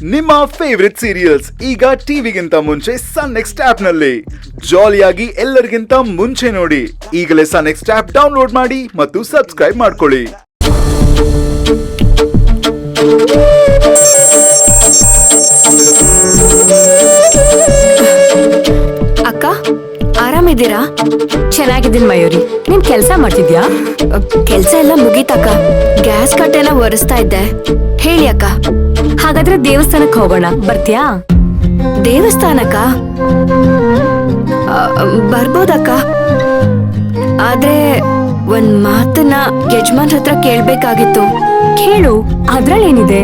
ನಿಮ್ಮ favourite serials ಈಗ ಟಿವಿಗಿಂತ ಮುಂಚೆ ಸನ್ ನೆಕ್ಸ್ಟ್ ಆಪ್ ನಲ್ಲಿ ಜಾಲಿಯಾಗಿ ಎಲ್ಲರಿಗಿಂತ ಮುಂಚೆ ನೋಡಿ. ಈಗಲೇ ಸನ್ ನೆಕ್ಸ್ಟ್ ಆಪ್ ಡೌನ್ಲೋಡ್ ಮಾಡಿ ಮತ್ತು ಸಬ್ಸ್ಕ್ರೈಬ್ ಮಾಡ್ಕೊಳ್ಳಿ. ಅಕ್ಕ ಆರಾಮಿದ್ದೀರಾ? ಚೆನ್ನಾಗಿದ್ದೀನಿ ಮಯೂರಿ. ನೀನ್ ಕೆಲ್ಸ ಮಾಡ್ತಿದ್ಯಾ? ಕೆಲ್ಸ ಎಲ್ಲ ಮುಗೀತಕ್ಕ. ಗ್ಯಾಸ್ ಕಟ್ಟೆಲ್ಲ ಒರೆಸ್ತಾ ಇದ್ದೆ. ಹೇಳಿ ಅಕ್ಕ. ಹಾಗಾದ್ರೆ ದೇವಸ್ಥಾನಕ್ಕೆ ಹೋಗೋಣ, ಬರ್ತ್ಯಾ? ದೇವಸ್ಥಾನಕ್ಕ ಬರ್ಬೋದಕ್ಕ. ಆದ್ರೆ ಒಂದ್ ಮಾತನ್ನ ಯಜಮಾನ್ ಹತ್ರ ಕೇಳ್ಬೇಕಾಗಿತ್ತು. ಕೇಳು, ಅದ್ರಲ್ಲೇನಿದೆ?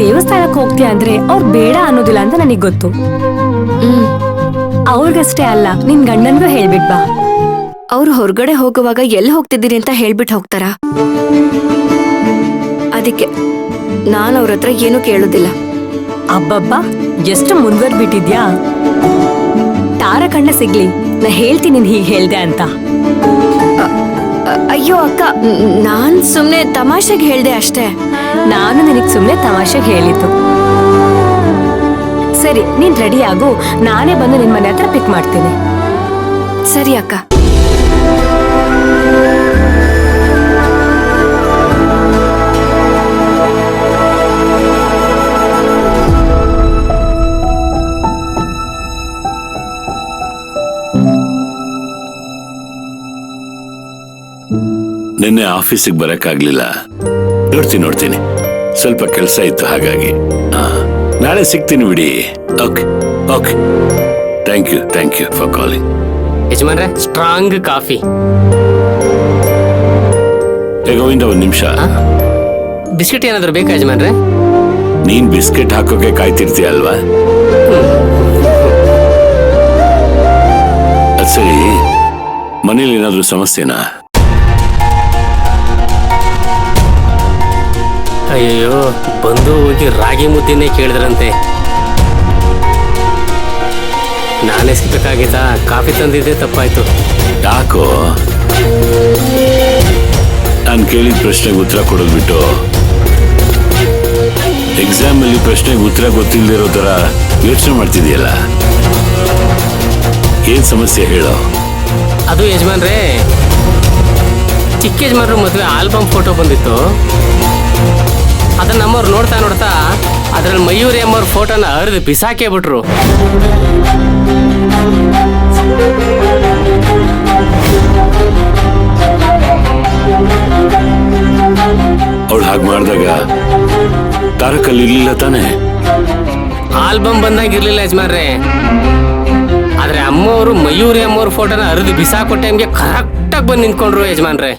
ದೇವಸ್ಥಾನಕ್ಕೆ ಹೋಗ್ತೀಯ ಅಂದ್ರೆ ಅವ್ರು ಬೇಡ ಅನ್ನೋದಿಲ್ಲ ಅಂತ ನನಗ್ ಗೊತ್ತು. ಅವ್ರಿಗಷ್ಟೇ ಅಲ್ಲ, ನಿನ್ ಗಂಡನ್ಗೂ ಹೇಳ್ಬಿಟ್ ಬಾ. ಅವ್ರು ಹೊರಗಡೆ ಹೋಗುವಾಗ ಎಲ್ಲಿ ಹೋಗ್ತಿದ್ದೀರಿ ಅಂತ ಹೇಳ್ಬಿಟ್ಟು ಹೋಗ್ತಾರ. ಅದಕ್ಕೆ ನಾನು ಅವ್ರ ಹತ್ರ ಏನು ಕೇಳೋದಿಲ್ಲ. ಅಬ್ಬಬ್ಬಾ, ಎಷ್ಟು ಮುಂದುವರ್ಬಿಟ್ಟಿದ್ಯಾ. ತಾರ ಕಣ್ಣ ಸಿಗ್ಲಿ, ನಾ ಹೇಳ್ತೀನಿ ನೀನ್ ಹೀಗ್ ಹೇಳ್ದೆ ಅಂತ. ಅಯ್ಯೋ ಅಕ್ಕ, ನಾನ್ ಸುಮ್ನೆ ತಮಾಷೆಗೆ ಹೇಳ್ದೆ ಅಷ್ಟೇ. ನಾನು ನಿನಗ್ ಸುಮ್ನೆ ತಮಾಷೆಗೆ ಹೇಳಿದ್ದು. ಸರಿ, ನೀನ್ ರೆಡಿ ಆಗು, ನಾನೇ ಬಂದು ನಿನ್ ಮನೆ ಹತ್ರ ಪಿಕ್ ಮಾಡ್ತೀನಿ. ಸರಿ ಅಕ್ಕ. ನಿನ್ನೆ ಆಫೀಸಿಗೆ ಬರಕ್ಕಾಗ್ಲಿಲ್ಲ. ನೋಡ್ತೀನಿ, ಸ್ವಲ್ಪ ಕೆಲಸ ಇತ್ತು, ಹಾಗಾಗಿ ನಾಳೆ ಸಿಗ್ತೀನಿ ಬಿಡಿ. Okay okay, thank you for calling. ಯಜಮಾನ್ರೆ, ಸ್ಟ್ರಾಂಗ್ ಕಾಫಿ. ಗೋವಿಂದ, ಒಂದ್ ನಿಮಿಷ. ಬಿಸ್ಕೆಟ್ ಏನಾದ್ರು ಬೇಕಾ ಯಜಮಾನ್ರೆ? ನೀನ್ ಬಿಸ್ಕೆಟ್ ಹಾಕೋಕೆ ಕಾಯ್ತಿರ್ತೀಯ ಅಲ್ವಾ? ಅದ್ ಸರಿ, ಮನೇಲಿ ಏನಾದ್ರು ಸಮಸ್ಯೆನಾ? ಅಯ್ಯೋ, ಬಂದು ಹೋಗಿ ರಾಗಿ ಮುದ್ದೆನೇ ಕೇಳಿದ್ರಂತೆ. ನಾನೇ ಸಿಗ್ಬೇಕಾಗಿತ್ತಾ? ಕಾಫಿ ತಂದಿದ್ದೆ ತಪ್ಪಾಯ್ತು. ಯಾಕೋ? ನಾನು ಕೇಳಿದ ಪ್ರಶ್ನೆಗೆ ಉತ್ತರ ಕೊಡೋದು ಬಿಟ್ಟು ಎಕ್ಸಾಮ್ ಅಲ್ಲಿ ಪ್ರಶ್ನೆಗೆ ಉತ್ತರ ಗೊತ್ತಿಲ್ಲದಿರೋ ತರ ಯೋಚನೆ ಮಾಡ್ತಿದೀಯಲ್ಲ, ಏನ್ ಸಮಸ್ಯೆ ಹೇಳೋ? ಅದು ಯಜಮಾನ್ರೆ, ಚಿಕ್ಕ ಯಜಮಾನ್ರು ಮದುವೆ ಆಲ್ಬಮ್ ಫೋಟೋ ಬಂದಿತ್ತು. ಅದನ್ನ ನಮ್ಮವ್ರು ನೋಡ್ತಾ ಅದ್ರಲ್ಲಿ ಮಯೂರಿ ಅಮ್ಮವ್ರ ಫೋಟೋನ ಹರಿದು ಬಿಸಾಕೇ ಬಿಟ್ರು. ಅವಳು ಹಾಗೆ ಮಾಡಿದಾಗ ತಾರಕಲ್ಲಿ ಇರ್ಲಿಲ್ಲ ತಾನೆ? ಆಲ್ಬಮ್ ಬಂದಾಗ ಇರ್ಲಿಲ್ಲ ಯಜಮಾನ್ರೆ. ಆದ್ರೆ ಅಮ್ಮವರು ಮಯೂರಿ ಅಮ್ಮವ್ರ ಫೋಟೋನ ಹರಿದು ಬಿಸಾಕೋ ಟೈಮ್ಗೆ ಕರೆಕ್ಟಾಗಿ ಬಂದು ನಿಂತ್ಕೊಂಡ್ರು ಯಜಮಾನ್ರೆ.